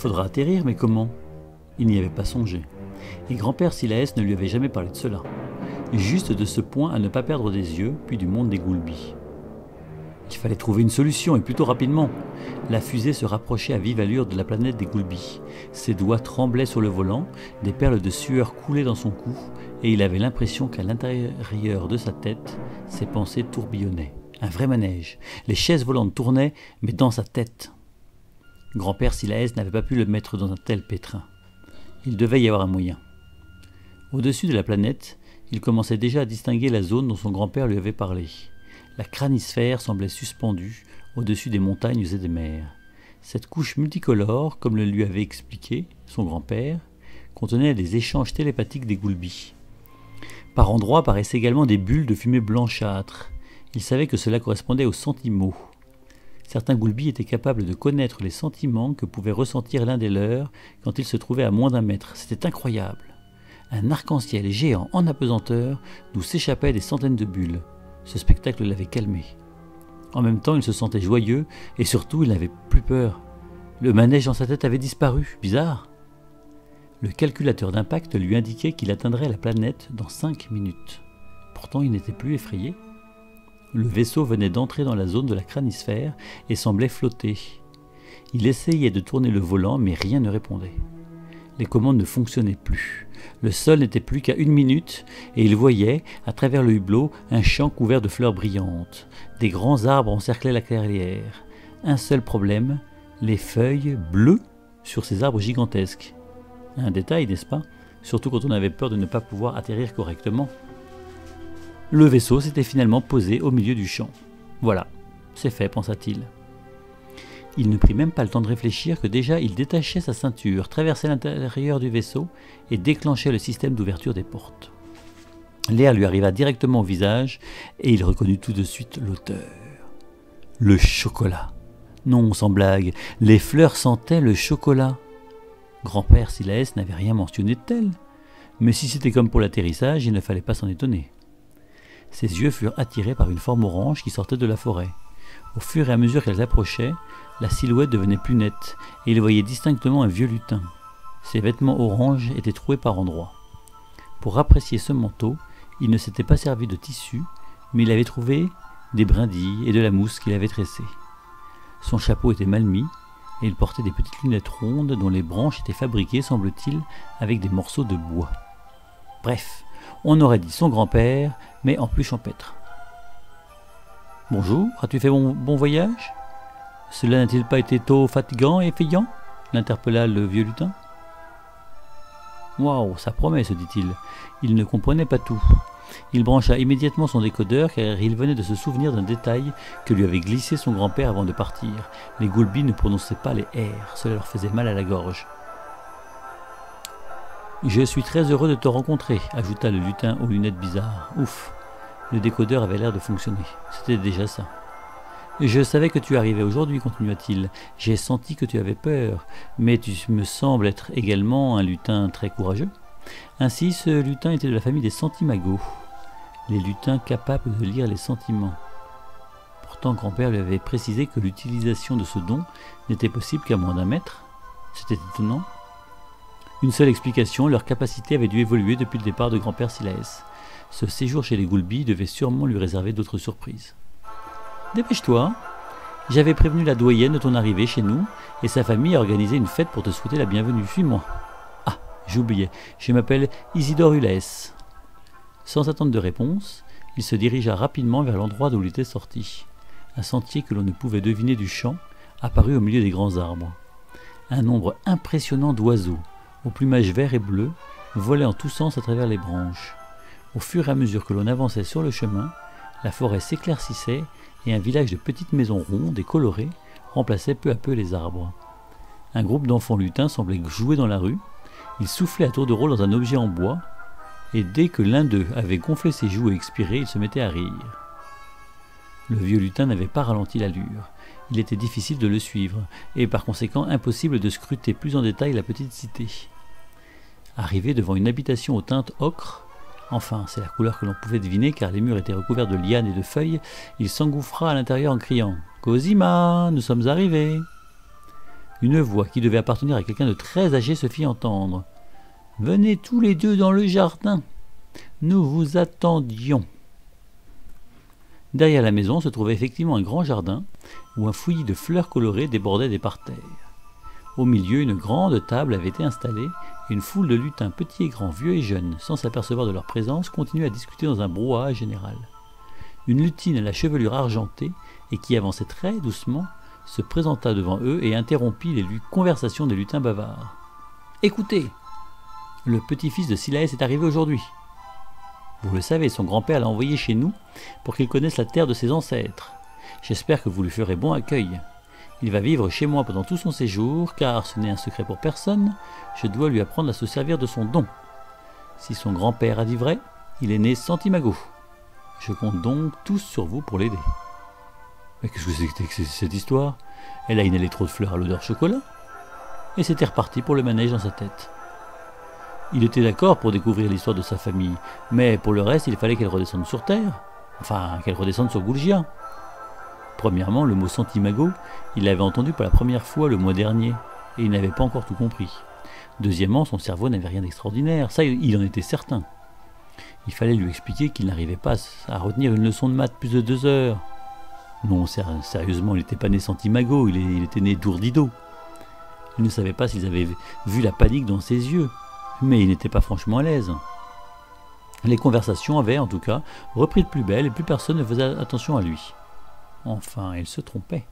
faudra atterrir, mais comment? Il n'y avait pas songé. Et grand-père Silaès ne lui avait jamais parlé de cela. Juste de ce point à ne pas perdre des yeux, puis du monde des Goulbis. Il fallait trouver une solution, et plutôt rapidement. La fusée se rapprochait à vive allure de la planète des Goulbis. Ses doigts tremblaient sur le volant, des perles de sueur coulaient dans son cou, et il avait l'impression qu'à l'intérieur de sa tête, ses pensées tourbillonnaient. Un vrai manège. Les chaises volantes tournaient, mais dans sa tête. Grand-père Silaès n'avait pas pu le mettre dans un tel pétrin. Il devait y avoir un moyen. Au-dessus de la planète, il commençait déjà à distinguer la zone dont son grand-père lui avait parlé. La cranisphère semblait suspendue au-dessus des montagnes et des mers. Cette couche multicolore, comme le lui avait expliqué son grand-père, contenait des échanges télépathiques des Goulbis. Par endroits apparaissaient également des bulles de fumée blanchâtre. Il savait que cela correspondait aux sentiments. Certains Goulbis étaient capables de connaître les sentiments que pouvait ressentir l'un des leurs quand il se trouvait à moins d'un mètre. C'était incroyable. Un arc-en-ciel géant en apesanteur d'où s'échappaient des centaines de bulles. Ce spectacle l'avait calmé. En même temps, il se sentait joyeux et surtout, il n'avait plus peur. Le manège dans sa tête avait disparu. Bizarre. Le calculateur d'impact lui indiquait qu'il atteindrait la planète dans 5 minutes. Pourtant, il n'était plus effrayé. Le vaisseau venait d'entrer dans la zone de la cranisphère et semblait flotter. Il essayait de tourner le volant, mais rien ne répondait. Les commandes ne fonctionnaient plus. Le sol n'était plus qu'à 1 minute et il voyait, à travers le hublot, un champ couvert de fleurs brillantes. Des grands arbres encerclaient la clairière. Un seul problème, les feuilles bleues sur ces arbres gigantesques. Un détail, n'est-ce pas? Surtout quand on avait peur de ne pas pouvoir atterrir correctement. Le vaisseau s'était finalement posé au milieu du champ. Voilà, c'est fait, pensa-t-il. Il ne prit même pas le temps de réfléchir que déjà il détachait sa ceinture, traversait l'intérieur du vaisseau et déclenchait le système d'ouverture des portes. L'air lui arriva directement au visage et il reconnut tout de suite l'auteur. Le chocolat. Non, sans blague, les fleurs sentaient le chocolat. Grand-père Silaès n'avait rien mentionné de tel, mais si c'était comme pour l'atterrissage, il ne fallait pas s'en étonner. Ses yeux furent attirés par une forme orange qui sortait de la forêt. Au fur et à mesure qu'elle s'approchait, la silhouette devenait plus nette et il voyait distinctement un vieux lutin. Ses vêtements orange étaient troués par endroits. Pour apprécier ce manteau, il ne s'était pas servi de tissu, mais il avait trouvé des brindilles et de la mousse qu'il avait tressée. Son chapeau était mal mis et il portait des petites lunettes rondes dont les branches étaient fabriquées, semble-t-il, avec des morceaux de bois. Bref, on aurait dit son grand-père, mais en plus champêtre. « Bonjour, as-tu fait bon voyage ? Cela n'a-t-il pas été tôt fatigant et effrayant ?» l'interpella le vieux lutin. « Waouh, ça promet, se dit-il. Il ne comprenait pas tout. Il brancha immédiatement son décodeur car il venait de se souvenir d'un détail que lui avait glissé son grand-père avant de partir. Les Goulbis ne prononçaient pas les R, cela leur faisait mal à la gorge. « Je suis très heureux de te rencontrer, ajouta le lutin aux lunettes bizarres. Ouf, le décodeur avait l'air de fonctionner. C'était déjà ça. Je savais que tu arrivais aujourd'hui, continua-t-il. J'ai senti que tu avais peur, mais tu me sembles être également un lutin très courageux. Ainsi, ce lutin était de la famille des sentimagos, les lutins capables de lire les sentiments. Pourtant, grand-père lui avait précisé que l'utilisation de ce don n'était possible qu'à moins d'un mètre. C'était étonnant. Une seule explication, leur capacité avait dû évoluer depuis le départ de grand-père Silaès. Ce séjour chez les Goulbis devait sûrement lui réserver d'autres surprises. « Dépêche-toi, j'avais prévenu la doyenne de ton arrivée chez nous et sa famille a organisé une fête pour te souhaiter la bienvenue. Suis-moi. Ah, j'oubliais, je m'appelle Isidore Ulès. » Sans attendre de réponse, il se dirigea rapidement vers l'endroit d'où il était sorti. Un sentier que l'on ne pouvait deviner du champ apparut au milieu des grands arbres. Un nombre impressionnant d'oiseaux, au plumage vert et bleu, volaient en tous sens à travers les branches. Au fur et à mesure que l'on avançait sur le chemin, la forêt s'éclaircissait et un village de petites maisons rondes et colorées remplaçait peu à peu les arbres. Un groupe d'enfants lutins semblait jouer dans la rue. Ils soufflaient à tour de rôle dans un objet en bois, et dès que l'un d'eux avait gonflé ses joues et expiré, il se mettait à rire. Le vieux lutin n'avait pas ralenti l'allure. Il était difficile de le suivre, et par conséquent impossible de scruter plus en détail la petite cité. Arrivé devant une habitation aux teintes ocre, enfin c'est la couleur que l'on pouvait deviner car les murs étaient recouverts de lianes et de feuilles, il s'engouffra à l'intérieur en criant « Cosima, nous sommes arrivés !» une voix qui devait appartenir à quelqu'un de très âgé se fit entendre. « Venez tous les deux dans le jardin, nous vous attendions. » Derrière la maison se trouvait effectivement un grand jardin où un fouillis de fleurs colorées débordait des parterres. Au milieu, une grande table avait été installée et une foule de lutins, petits et grands, vieux et jeunes, sans s'apercevoir de leur présence, continuaient à discuter dans un brouhaha général. Une lutine à la chevelure argentée et qui avançait très doucement se présenta devant eux et interrompit les conversations des lutins bavards. « Écoutez, le petit-fils de Silaès est arrivé aujourd'hui. Vous le savez, son grand-père l'a envoyé chez nous pour qu'il connaisse la terre de ses ancêtres. J'espère que vous lui ferez bon accueil. Il va vivre chez moi pendant tout son séjour, car ce n'est un secret pour personne, je dois lui apprendre à se servir de son don. Si son grand-père a dit vrai, il est né Santimago. Je compte donc tous sur vous pour l'aider. » Mais qu'est-ce que c'était que cette histoire? Elle a inhalé trop de fleurs à l'odeur chocolat. Et c'était reparti pour le manège dans sa tête. Il était d'accord pour découvrir l'histoire de sa famille, mais pour le reste, il fallait qu'elle redescende sur Terre. Enfin, qu'elle redescende sur Goulgia. Premièrement, le mot Santimago, il l'avait entendu pour la première fois le mois dernier, et il n'avait pas encore tout compris. Deuxièmement, son cerveau n'avait rien d'extraordinaire, ça il en était certain. Il fallait lui expliquer qu'il n'arrivait pas à retenir une leçon de maths plus de 2 heures. Non, sérieusement, il n'était pas né Santimago, il était né Dourdido. Il ne savait pas s'ils avaient vu la panique dans ses yeux, mais il n'était pas franchement à l'aise. Les conversations avaient, en tout cas, repris de plus belle et plus personne ne faisait attention à lui. Enfin, il se trompait.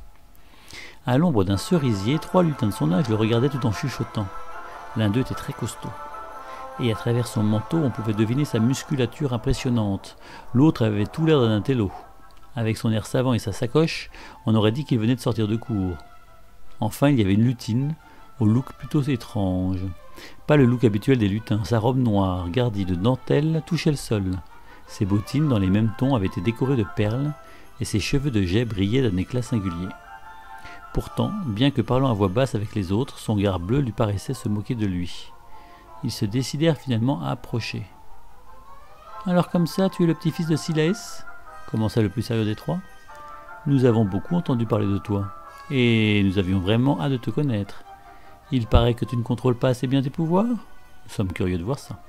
À l'ombre d'un cerisier, 3 lutins de son âge le regardaient tout en chuchotant. L'un d'eux était très costaud. Et à travers son manteau, on pouvait deviner sa musculature impressionnante. L'autre avait tout l'air d'un intello. Avec son air savant et sa sacoche, on aurait dit qu'il venait de sortir de cours. Enfin, il y avait une lutine, au look plutôt étrange. Pas le look habituel des lutins, sa robe noire, gardie de dentelle, touchait le sol. Ses bottines, dans les mêmes tons, avaient été décorées de perles, et ses cheveux de jais brillaient d'un éclat singulier. Pourtant, bien que parlant à voix basse avec les autres, son regard bleu lui paraissait se moquer de lui. Ils se décidèrent finalement à approcher. « Alors comme ça, tu es le petit-fils de Silaès ?» commença le plus sérieux des trois. « Nous avons beaucoup entendu parler de toi, et nous avions vraiment hâte de te connaître. Il paraît que tu ne contrôles pas assez bien tes pouvoirs ? Nous sommes curieux de voir ça. »